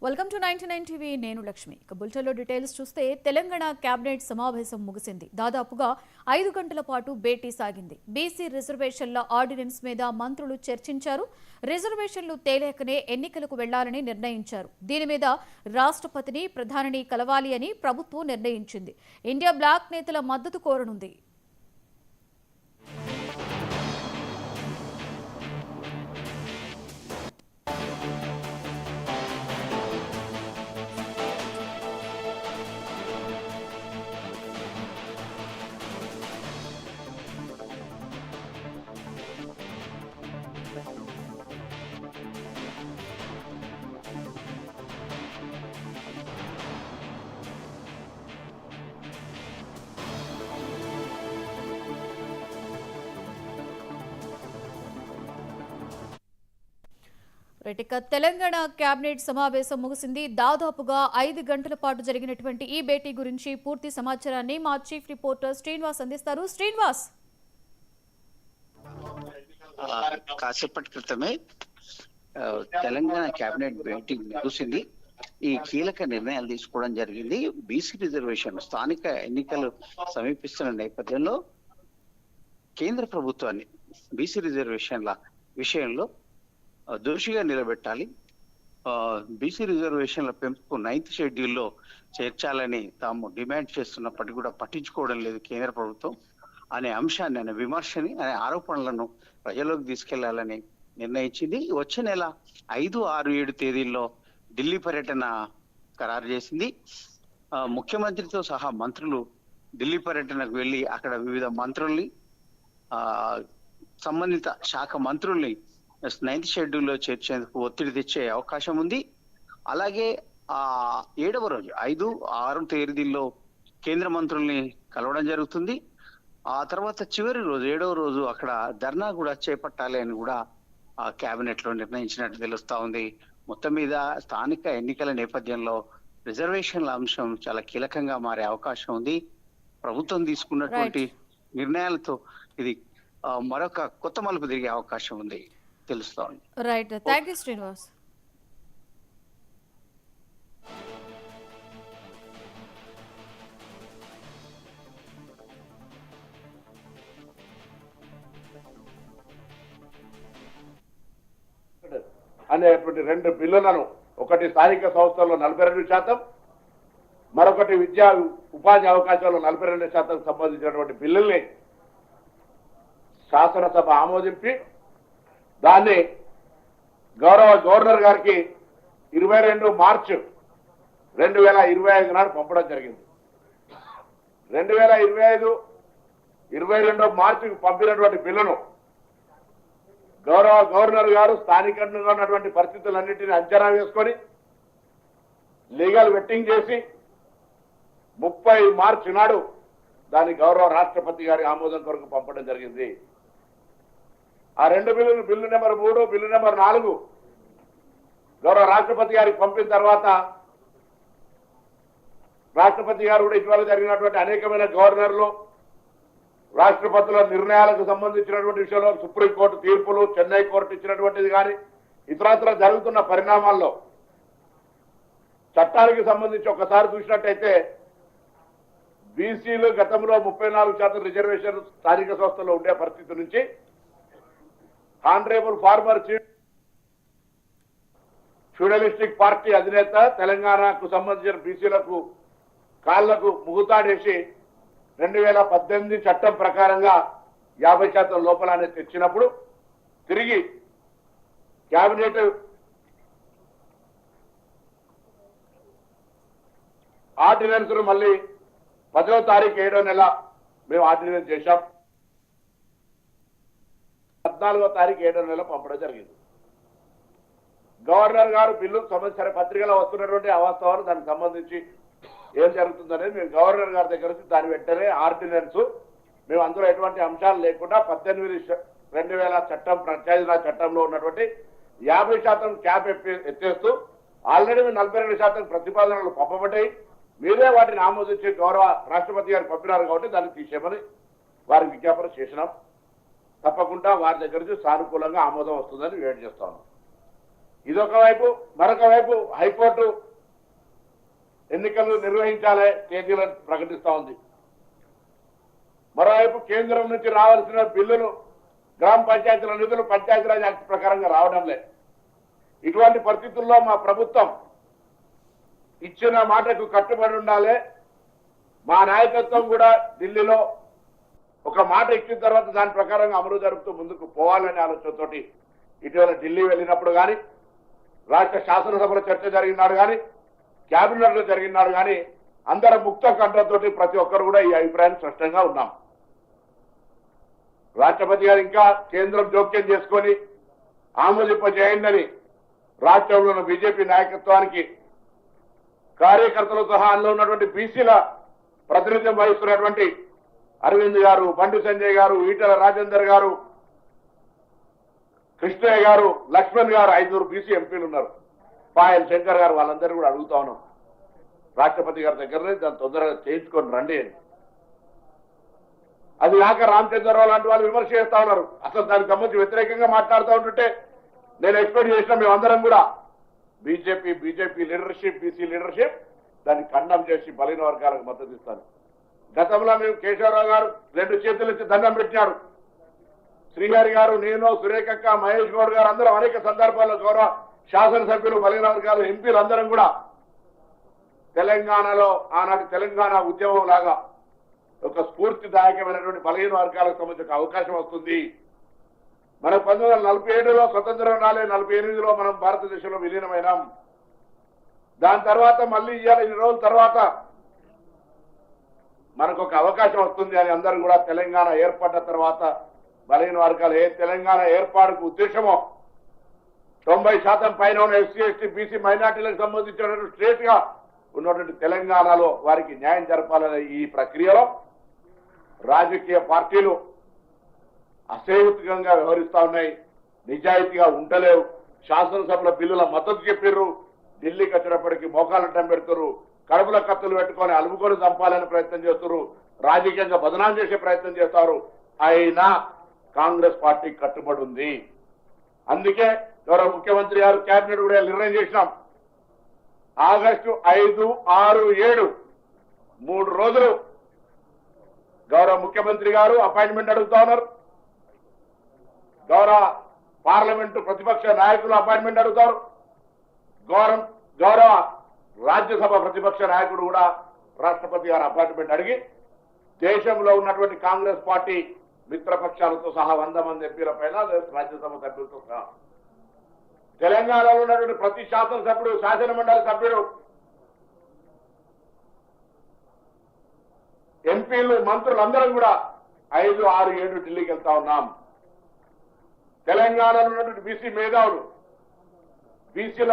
Welcome to 99 TV. నేను లక్ష్మి. ఇక బులెటిన్లో డీటెయిల్స్ చూస్తే తెలంగాణ కేబినెట్ సమావేశం ముగిసింది. దాదాపుగా 5 గంటల పాటు భేటీ సాగింది. బీసీ రిజర్వేషన్ల ఆర్డినెన్స్ మీద మంత్రులు చర్చించారు. రిజర్వేషన్లు తేలేకనే ఎన్నికలకు వెళ్లాలని నిర్ణయించారు. దీని మీద రాష్ట్రపతిని, ప్రధానిని కలవాలి అని ప్రభుత్వం నిర్ణయించింది. ఇండియా బ్లాక్ నేతల మద్దతు కోరనుంది. తెలంగాణ కేబినెట్ సమావేశం ముగిసింది. దాదాపుగా 5 గంటల పాటు జరిగినటువంటి ఈ భేటీ గురించి పూర్తి సమాచారాన్ని మా చీఫ్ రిపోర్టర్ శ్రీనివాస్ అందిస్తారు. శ్రీనివాస్, కాసేపటి క్రితమే తెలంగాణ కేబినెట్ భేటీ ముగిసింది. ఈ కీలక నిర్ణయాలు తీసుకోవడం జరిగింది. బీసీ రిజర్వేషన్ స్థానిక ఎన్నికలు సమీపిస్తున్న నేపథ్యంలో కేంద్ర ప్రభుత్వాన్ని బీసీ రిజర్వేషన్ల విషయంలో దోషిగా నిలబెట్టాలి. బీసీ రిజర్వేషన్ల పెంపుకు 9th షెడ్యూల్లో చేర్చాలని తాము డిమాండ్ చేస్తున్నప్పటికీ కూడా పట్టించుకోవడం లేదు కేంద్ర ప్రభుత్వం అనే అంశాన్ని, అనే విమర్శని, అనే ఆరోపణలను ప్రజల్లోకి తీసుకెళ్లాలని నిర్ణయించింది. వచ్చే నెల 5, 6, 7 తేదీల్లో ఢిల్లీ పర్యటన ఖరారు చేసింది. ముఖ్యమంత్రితో సహా మంత్రులు ఢిల్లీ పర్యటనకు వెళ్లి అక్కడ వివిధ మంత్రుల్ని, సంబంధిత శాఖ మంత్రుల్ని 9th షెడ్యూల్లో చేర్చేందుకు ఒత్తిడి తెచ్చే అవకాశం ఉంది. అలాగే 7వ రోజు 5, 6 తేదీల్లో కేంద్ర మంత్రుల్ని కలవడం జరుగుతుంది. ఆ తర్వాత చివరి రోజు 7వ రోజు అక్కడ ధర్నా కూడా చేపట్టాలి అని కూడా కేబినెట్ లో నిర్ణయించినట్టు తెలుస్తా ఉంది. మొత్తం మీద స్థానిక ఎన్నికల నేపథ్యంలో రిజర్వేషన్ల అంశం చాలా కీలకంగా మారే అవకాశం ఉంది. ప్రభుత్వం తీసుకున్నటువంటి నిర్ణయాలతో ఇది మరొక కొత్త మలుపు తిరిగే అవకాశం ఉంది తెలుస్తా ఉంది. Right, thank you Srinivas. అనేటువంటి 2 బిల్లులను, ఒకటి స్థానిక సంస్థల్లో 42%, మరొకటి విద్యా ఉపాధి అవకాశాల్లో 42% సంబంధించినటువంటి బిల్లుల్ని శాసనసభ ఆమోదించి దాన్ని గౌరవ గవర్నర్ గారికి 22 మార్చి 2025 నాడు పంపడం జరిగింది. 2025 22 మార్చికి పంపినటువంటి బిల్లును గౌరవ గవర్నర్ గారు స్థానికంగా ఉన్నటువంటి పరిస్థితులన్నింటినీ అంచనా వేసుకొని లీగల్ వెట్టింగ్ చేసి 30 మార్చి నాడు దాని గౌరవ రాష్ట్రపతి గారి ఆమోదం కొరకు పంపడం జరిగింది. ఆ 2 బిల్లులు, బిల్లు నెంబర్ 3, బిల్లు నెంబర్ 4 గౌరవ రాష్ట్రపతి గారికి పంపిన తర్వాత రాష్ట్రపతి గారు కూడా ఇటీవల జరిగినటువంటి అనేకమైన గవర్నర్లు, రాష్ట్రపతుల నిర్ణయాలకు సంబంధించినటువంటి విషయంలో సుప్రీంకోర్టు తీర్పులు, చెన్నై కోర్టు ఇచ్చినటువంటిది కానీ ఇతరత్ర జరుగుతున్న పరిణామాల్లో చట్టానికి సంబంధించి ఒకసారి చూసినట్టయితే బీసీలు గతంలో 34% రిజర్వేషన్ స్థానిక సంస్థల్లో ఉండే పరిస్థితి నుంచి honourable former chief feudalistic party అధినేత తెలంగాణకు సంబంధించిన బీసీలకు కాళ్లకు ముగుతాడేసి 2018 చట్టం ప్రకారంగా 50% లోపల తెచ్చినప్పుడు తిరిగి కేబినెట్ ఆర్డినెన్స్ మళ్ళీ 10వ తారీఖు 7వ నెల మేము ఆర్డినెన్స్ చేశాం. 14వ తారీఖు 7వ నెల పంపడం జరిగింది. గవర్నర్ గారు బిల్లు సంబంధించిన పత్రికలో వస్తున్నటువంటి అవాస్తవాలు, దానికి సంబంధించి ఏం జరుగుతుందనేది మేము గవర్నర్ గారి దగ్గర నుంచి దాని వెంటనే ఆర్డినెన్స్ మేము అందులో ఎటువంటి అంశాలు లేకుండా 18/2000 చట్టం, పంచాయతీరాజ్ చట్టంలో ఉన్నటువంటి 50% క్యాప్ ఎత్తేస్తూ ఆల్రెడీ 42% ప్రతిపాదనలు పంపబడ్డాయి. మీరే వాటిని ఆమోదించి గౌరవ రాష్ట్రపతి గారు పంపినారు కాబట్టి దాన్ని తీసేయమని వారికి విజ్ఞాపన చేసినాం. తప్పకుండా వారి దగ్గర నుంచి సానుకూలంగా ఆమోదం వస్తుందని వెయిట్ చేస్తాను. ఇదొక వైపు, మరొక వైపు హైకోర్టు ఎన్నికలు నిర్వహించాలే తేదీలను ప్రకటిస్తా ఉంది. మరోవైపు కేంద్రం నుంచి రావాల్సిన బిల్లులు గ్రామ పంచాయతీల నిధులు పంచాయతీరాజ్ యాక్ట్ ప్రకారంగా రావడం లేదు. ఇటువంటి పరిస్థితుల్లో మా ప్రభుత్వం ఇచ్చిన మాటకు కట్టుబడి ఉండాలి. మా నాయకత్వం కూడా ఢిల్లీలో ఒక మాట ఇచ్చిన తర్వాత దాని ప్రకారంగా అమలు జరుపుతూ ముందుకు పోవాలనే ఆలోచనతోటి ఇటీవల ఢిల్లీ వెళ్ళినప్పుడు కానీ, రాష్ట్ర శాసనసభలో చర్చ జరిగినాడు కానీ, క్యాబినెట్ లో జరిగినాడు కానీ అందరం ముక్త కంఠంతో ప్రతి ఒక్కరు కూడా ఈ అభిప్రాయాన్ని స్పష్టంగా ఉన్నాం. రాష్ట్రపతి గారు ఇంకా కేంద్రం జోక్యం చేసుకొని ఆమోదింపజేయండి రాష్ట్రంలో ఉన్న బీజేపీ నాయకత్వానికి, కార్యకర్తలు సహా అందులో ఉన్నటువంటి బీసీల ప్రాతినిధ్యం వహిస్తున్నటువంటి అరవింద్ గారు, బండి సంజయ్ గారు, ఈటల రాజేందర్ గారు, కృష్ణయ్య గారు, లక్ష్మణ్ గారు, 5 బీసీ ఎంపీలు ఉన్నారు, పాయల్ శంకర్ గారు, వాళ్ళందరూ కూడా అడుగుతా ఉన్నాం రాష్ట్రపతి గారి దగ్గరనే దాన్ని తొందరగా చేయించుకొని రండి అని. అది కాక రామచంద్రరావు లాంటి వాళ్ళు విమర్శ చేస్తా ఉన్నారు. అసలు దానికి సంబంధించి వ్యతిరేకంగా మాట్లాడుతూ ఉంటుంటే నేను ఎక్స్పెక్ట్ చేసిన మేమందరం కూడా బీజేపీ లీడర్షిప్, బీసీ లీడర్షిప్ దాన్ని ఖండం చేసి బలైన వర్గాలకు మద్దతు ఇస్తాను. గతంలో మేము కేశవరావు గారు 2 చేతులు ఇచ్చి దండం పెట్టినాడు. శ్రీహరి గారు, నేను, సురేఖక్క, మహేష్ గౌడ్ గారు అందరం అనేక సందర్భాల్లో గౌరవ శాసనసభ్యులు, బలైన వర్గాలు, ఎంపీలు అందరం కూడా తెలంగాణలో ఆనాటి తెలంగాణ ఉద్యమం లాగా ఒక స్ఫూర్తిదాయకమైనటువంటి బలహీన వర్గాలకు సంబంధించిన అవకాశం వస్తుంది. మన 1947లో స్వతంత్రం రాలే, 48లో మనం భారతదేశంలో విలీనమైనాం. దాని తర్వాత మళ్ళీ ఇవాళ 2 రోజుల తర్వాత మనకు ఒక అవకాశం వస్తుంది అని అందరూ కూడా తెలంగాణ ఏర్పడ్డ తర్వాత బలహీన వర్గాలు తెలంగాణ ఏర్పాటుకు ఉద్దేశమో 90% పైన ఉన్న ఎస్సీ, ఎస్టీ, బీసీ మైనార్టీలకు సంబంధించినటువంటి స్టేట్ గా ఉన్నటువంటి తెలంగాణలో వారికి న్యాయం జరపాలనే ఈ ప్రక్రియలో రాజకీయ పార్టీలు అసేహితంగా వ్యవహరిస్తా ఉన్నాయి, నిజాయితీగా ఉండలేవు. శాసనసభల బిల్లుల మద్దతు చెప్పారు, ఢిల్లీకి వచ్చినప్పటికీ మోకాలడ్డం పెడుతున్నారు, కడుపుల కత్తులు పెట్టుకొని అలుముకొని చంపాలని ప్రయత్నం చేస్తున్నారు, రాజకీయంగా బదనాం చేసే ప్రయత్నం చేస్తారు. అయినా కాంగ్రెస్ పార్టీ కట్టుబడి ఉంది. అందుకే గౌరవ ముఖ్యమంత్రి గారు కేబినెట్ కూడా నిర్ణయం చేసినాం. ఆగస్టు 5, 6, 7 3 రోజులు గౌరవ ముఖ్యమంత్రి గారు అపాయింట్మెంట్ అడుగుతా ఉన్నారు, గౌరవ పార్లమెంటు ప్రతిపక్ష నాయకులు అపాయింట్మెంట్ అడుగుతారు, గౌరవ రాజ్యసభ ప్రతిపక్ష నాయకుడు కూడా రాష్ట్రపతి గారు అపాయింట్మెంట్ అడిగి దేశంలో ఉన్నటువంటి కాంగ్రెస్ పార్టీ మిత్రపక్షాలతో సహా 100 మంది ఎంపీల పైన, రాజ్యసభ సభ్యులతో సహా తెలంగాణలో ఉన్నటువంటి ప్రతి శాసనసభ్యుడు, శాసనమండలి సభ్యుడు, ఎంపీలు, మంత్రులు అందరం కూడా 5, 6, 7 ఢిల్లీకి వెళ్తా ఉన్నాం. తెలంగాణలో ఉన్నటువంటి బీసీ మేధావులు, బీసీల